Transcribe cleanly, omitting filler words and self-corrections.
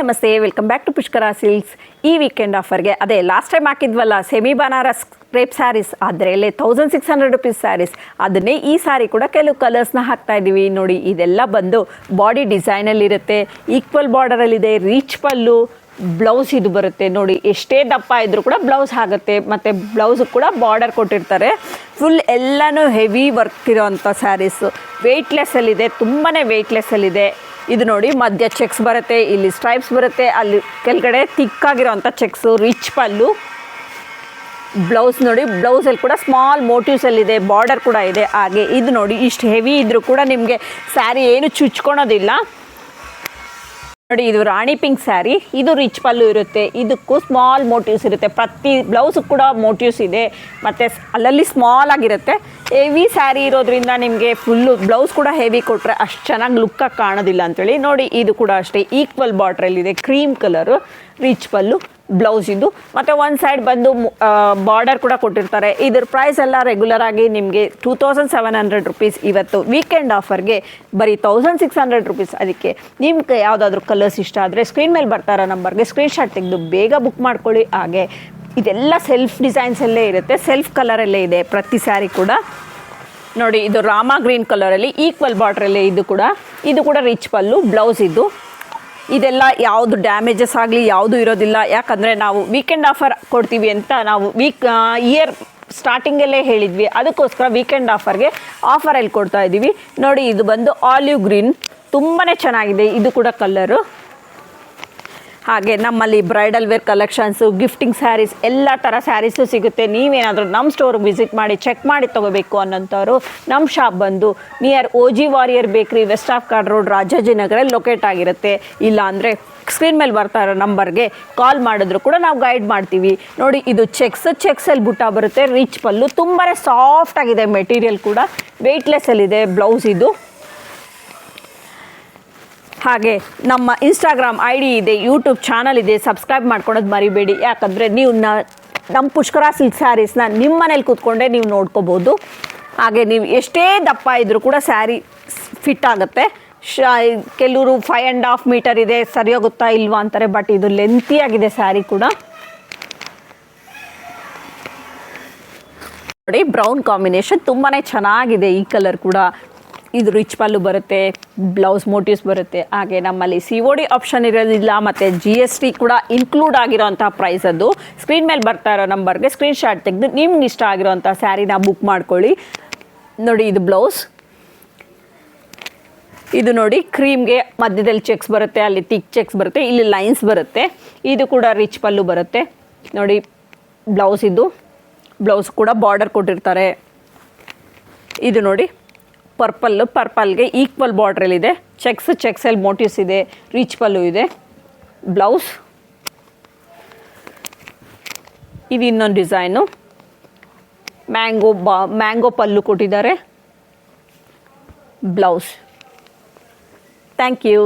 ನಮಸ್ತೆ, welcome back to Pushkara silks. ಈ weekend ಆಫರ್ಗೆ ಅದೇ ಲಾಸ್ಟ್ ಟೈಮ್ ಹಾಕಿದ್ವಲ್ಲ ಸೆಮಿ ಬನಾರಸ್ ಕ್ರೇಪ್ ಸ್ಯಾರೀಸ್, ಅದರಲ್ಲೇ 1600 ರುಪೀಸ್ ಸ್ಯಾರೀಸ್, ಅದನ್ನೇ ಈ ಸಾರಿ ಕೂಡ ಕೆಲವು ಕಲರ್ಸ್ನ ಹಾಕ್ತಾ ಇದ್ದೀವಿ ನೋಡಿ. ಇದೆಲ್ಲ ಬಂದು ಬಾಡಿ ಡಿಸೈನಲ್ಲಿರುತ್ತೆ, ಈಕ್ವಲ್ ಬಾರ್ಡರಲ್ಲಿದೆ, ರೀಚ್ ಪಲ್ಲು, ಬ್ಲೌಸ್ ಇದು ಬರುತ್ತೆ ನೋಡಿ. ಎಷ್ಟೇ ದಪ್ಪ ಇದ್ರೂ ಕೂಡ ಬ್ಲೌಸ್ ಆಗುತ್ತೆ, ಮತ್ತು ಬ್ಲೌಸ್ ಕೂಡ ಬಾರ್ಡರ್ ಕೊಟ್ಟಿರ್ತಾರೆ. ಫುಲ್ ಎಲ್ಲನೂ ಹೆವಿ ವರ್ಕ್ ಇರೋವಂಥ ಸ್ಯಾರೀಸು, ವೆಯ್ಟ್ಲೆಸ್ಸಲ್ಲಿದೆ, ತುಂಬಾ ವೆಯ್ಟ್ಲೆಸ್ಸಲ್ಲಿದೆ. ಇದು ನೋಡಿ ಮಧ್ಯ ಚೆಕ್ಸ್ ಬರುತ್ತೆ, ಇಲ್ಲಿ ಸ್ಟ್ರೈಪ್ಸ್ ಬರುತ್ತೆ, ಅಲ್ಲಿ ಕೆಳಗಡೆ ತಿಕ್ಕಾಗಿರೋವಂಥ ಚೆಕ್ಸು, ರಿಚ್ ಪಲ್ಲು, ಬ್ಲೌಸ್ ನೋಡಿ. ಬ್ಲೌಸಲ್ಲಿ ಕೂಡ ಸ್ಮಾಲ್ ಮೋಟಿವ್ಸಲ್ಲಿದೆ, ಬಾರ್ಡರ್ ಕೂಡ ಇದೆ. ಹಾಗೆ ಇದು ನೋಡಿ, ಇಷ್ಟು ಹೆವಿ ಇದ್ದರೂ ಕೂಡ ನಿಮಗೆ ಸ್ಯಾರಿ ಏನು ಚುಚ್ಕೊಳೋದಿಲ್ಲ ನೋಡಿ. ಇದು ರಾಣಿ ಪಿಂಕ್ ಸ್ಯಾರಿ, ಇದು ರಿಚ್ ಪಲ್ಲು ಇರುತ್ತೆ, ಇದಕ್ಕೂ ಸ್ಮಾಲ್ ಮೋಟಿವ್ಸ್ ಇರುತ್ತೆ, ಪ್ರತಿ ಬ್ಲೌಸು ಕೂಡ ಮೋಟಿವ್ಸ್ ಇದೆ, ಮತ್ತು ಅಲ್ಲಲ್ಲಿ ಸ್ಮಾಲ್ ಆಗಿರುತ್ತೆ. ಹೆವಿ ಸ್ಯಾರಿ ಇರೋದ್ರಿಂದ ನಿಮಗೆ ಫುಲ್ಲು ಬ್ಲೌಸ್ ಕೂಡ ಹೆವಿ ಕೊಟ್ಟರೆ ಅಷ್ಟು ಚೆನ್ನಾಗಿ ಲುಕ್ಕಾಗಿ ಕಾಣೋದಿಲ್ಲ ಅಂಥೇಳಿ ನೋಡಿ. ಇದು ಕೂಡ ಅಷ್ಟೇ ಈಕ್ವಲ್ ಬಾರ್ಡ್ರಲ್ಲಿದೆ, ಕ್ರೀಮ್ ಕಲರು, ರಿಚ್ ಪಲ್ಲು, ಬ್ಲೌಸ್ ಇದು, ಮತ್ತು ಒಂದು ಸೈಡ್ ಬಂದು ಬಾರ್ಡರ್ ಕೂಡ ಕೊಟ್ಟಿರ್ತಾರೆ. ಇದ್ರ ಪ್ರೈಸ್ ಎಲ್ಲ ರೆಗ್ಯುಲರ್ ಆಗಿ ನಿಮಗೆ 2700 ರುಪೀಸ್. ಇವತ್ತು ವೀಕೆಂಡ್ ಆಫರ್ಗೆ ಬರೀ 1600 ರುಪೀಸ್. ಅದಕ್ಕೆ ನಿಮ್ಗೆ ಯಾವುದಾದ್ರೂ ಕಲರ್ಸ್ ಇಷ್ಟ ಆದರೆ ಸ್ಕ್ರೀನ್ ಮೇಲೆ ಬರ್ತಾರೋ ನಂಬರ್ಗೆ ಸ್ಕ್ರೀನ್ಶಾಟ್ ತೆಗೆದು ಬೇಗ ಬುಕ್ ಮಾಡ್ಕೊಳ್ಳಿ. ಹಾಗೆ ಇದೆಲ್ಲ ಸೆಲ್ಫ್ ಡಿಸೈನ್ಸಲ್ಲೇ ಇರುತ್ತೆ, ಸೆಲ್ಫ್ ಕಲರಲ್ಲೇ ಇದೆ ಪ್ರತಿ ಸ್ಯಾರಿ ಕೂಡ ನೋಡಿ. ಇದು ರಾಮಾ ಗ್ರೀನ್ ಕಲರಲ್ಲಿ ಈಕ್ವಲ್ ಬಾರ್ಡ್ರಲ್ಲೇ ಇದು ಕೂಡ ರಿಚ್ ಪಲ್ಲು, ಬ್ಲೌಸ್ ಇದು. ಇದೆಲ್ಲ ಯಾವುದು ಡ್ಯಾಮೇಜಸ್ ಆಗಲಿ ಯಾವುದು ಇರೋದಿಲ್ಲ, ಯಾಕಂದರೆ ನಾವು ವೀಕೆಂಡ್ ಆಫರ್ ಕೊಡ್ತೀವಿ ಅಂತ ನಾವು ಇಯರ್ ಸ್ಟಾರ್ಟಿಂಗಲ್ಲೇ ಹೇಳಿದ್ವಿ. ಅದಕ್ಕೋಸ್ಕರ ವೀಕೆಂಡ್ ಆಫರ್ಗೆ ಆಫರಲ್ಲಿ ಕೊಡ್ತಾ ಇದ್ದೀವಿ ನೋಡಿ. ಇದು ಬಂದು ಆಲಿವ್ ಗ್ರೀನ್, ತುಂಬಾ ಚೆನ್ನಾಗಿದೆ ಇದು ಕೂಡ ಕಲರು. ಹಾಗೆ ನಮ್ಮಲ್ಲಿ bridal wear collections, gifting saris, ಎಲ್ಲ ಥರ ಸ್ಯಾರೀಸು ಸಿಗುತ್ತೆ. ನೀವೇನಾದರೂ ನಮ್ಮ ಸ್ಟೋರ್ಗೆ ವಿಸಿಟ್ ಮಾಡಿ ಚೆಕ್ ಮಾಡಿ ತೊಗೋಬೇಕು ಅನ್ನೋಂಥವ್ರು ನಮ್ಮ ಶಾಪ್ ಬಂದು near OG warrior bakery, west of Chord road, ರಾಜಾಜಿನಗರಲ್ಲಿ ಲೊಕೇಟ್ ಆಗಿರುತ್ತೆ. ಇಲ್ಲ ಅಂದರೆ ಸ್ಕ್ರೀನ್ ಮೇಲೆ ಬರ್ತಾ ಇರೋ ನಂಬರ್ಗೆ ಕಾಲ್ ಮಾಡಿದ್ರು ಕೂಡ ನಾವು ಗೈಡ್ ಮಾಡ್ತೀವಿ ನೋಡಿ. ಇದು ಚೆಕ್ಸಲ್ಲಿ ಬುಟ್ಟ ಬರುತ್ತೆ, ರಿಚ್ ಪಲ್ಲು, ತುಂಬಾ ಸಾಫ್ಟಾಗಿದೆ ಮೆಟೀರಿಯಲ್ ಕೂಡ, ವೆಯ್ಟ್ಲೆಸ್ಸಲ್ಲಿದೆ ಬ್ಲೌಸ್ ಇದು. ಹಾಗೆ ನಮ್ಮ ಇನ್ಸ್ಟಾಗ್ರಾಮ್ ID ಇದೆ, ಯೂಟ್ಯೂಬ್ ಚಾನಲ್ ಇದೆ, ಸಬ್ಸ್ಕ್ರೈಬ್ ಮಾಡ್ಕೊಳೋದು ಮರಿಬೇಡಿ. ಯಾಕಂದರೆ ನೀವು ನಮ್ಮ ಪುಷ್ಕರ ಸಿಲ್ಕ್ ಸ್ಯಾರೀಸ್ನ ನಿಮ್ಮ ಮನೇಲಿ ಕೂತ್ಕೊಂಡೇ ನೀವು ನೋಡ್ಕೋಬೋದು. ಹಾಗೆ ನೀವು ಎಷ್ಟೇ ದಪ್ಪ ಇದ್ದರೂ ಕೂಡ ಸ್ಯಾರಿ ಫಿಟ್ ಆಗುತ್ತೆ. ಕೆಲವರು 5.5 ಮೀಟರ್ ಇದೆ, ಸರಿ ಹೋಗುತ್ತಾ ಇಲ್ವಾ ಅಂತಾರೆ, ಬಟ್ ಇದು ಲೆಂತಿಯಾಗಿದೆ ಸ್ಯಾರಿ ಕೂಡ ನೋಡಿ. ಬ್ರೌನ್ ಕಾಂಬಿನೇಷನ್ ತುಂಬಾ ಚೆನ್ನಾಗಿದೆ ಈ ಕಲರ್ ಕೂಡ. ಇದು ರಿಚ್ ಪಲ್ಲು ಬರುತ್ತೆ, ಬ್ಲೌಸ್ ಮೋಟಿವ್ಸ್ ಬರುತ್ತೆ. ಹಾಗೆ ನಮ್ಮಲ್ಲಿ COD ಆಪ್ಷನ್ ಇರೋದಿಲ್ಲ, ಮತ್ತು GST ಕೂಡ ಇನ್ಕ್ಲೂಡ್ ಆಗಿರೋಂಥ ಪ್ರೈಸ್ ಅದು. ಸ್ಕ್ರೀನ್ ಮೇಲೆ ಬರ್ತಾ ಇರೋ ನಂಬರ್ಗೆ ಸ್ಕ್ರೀನ್ಶಾಟ್ ತೆಗೆದು ನಿಮ್ಗೆ ಇಷ್ಟ ಆಗಿರೋಂಥ ಸ್ಯಾರಿನ ಬುಕ್ ಮಾಡ್ಕೊಳ್ಳಿ ನೋಡಿ. ಇದು ಬ್ಲೌಸ್, ಇದು ನೋಡಿ ಕ್ರೀಮ್ಗೆ ಮಧ್ಯದಲ್ಲಿ ಚೆಕ್ಸ್ ಬರುತ್ತೆ, ಅಲ್ಲಿ ತಿಕ್ ಚೆಕ್ಸ್ ಬರುತ್ತೆ, ಇಲ್ಲಿ ಲೈನ್ಸ್ ಬರುತ್ತೆ. ಇದು ಕೂಡ ರಿಚ್ ಪಲ್ಲು ಬರುತ್ತೆ ನೋಡಿ. ಬ್ಲೌಸ್ ಇದು, ಬ್ಲೌಸ್ ಕೂಡ ಬಾರ್ಡರ್ ಕೊಟ್ಟಿರ್ತಾರೆ. ಇದು ನೋಡಿ ಪರ್ಪಲ್ಗೆ ಈಕ್ವಲ್ ಬಾರ್ಡ್ರಲ್ಲಿದೆ, ಚೆಕ್ಸಲ್ಲಿ ಮೋಟಿವ್ಸ್ ಇದೆ, ರಿಚ್ ಪಲ್ಲು ಇದೆ, ಬ್ಲೌಸ್ ಇದು ಇನ್ನೊಂದು ಡಿಸೈನು, ಮ್ಯಾಂಗೋ ಪಲ್ಲು ಕೊಟ್ಟಿದ್ದಾರೆ, ಬ್ಲೌಸ್. Thank you.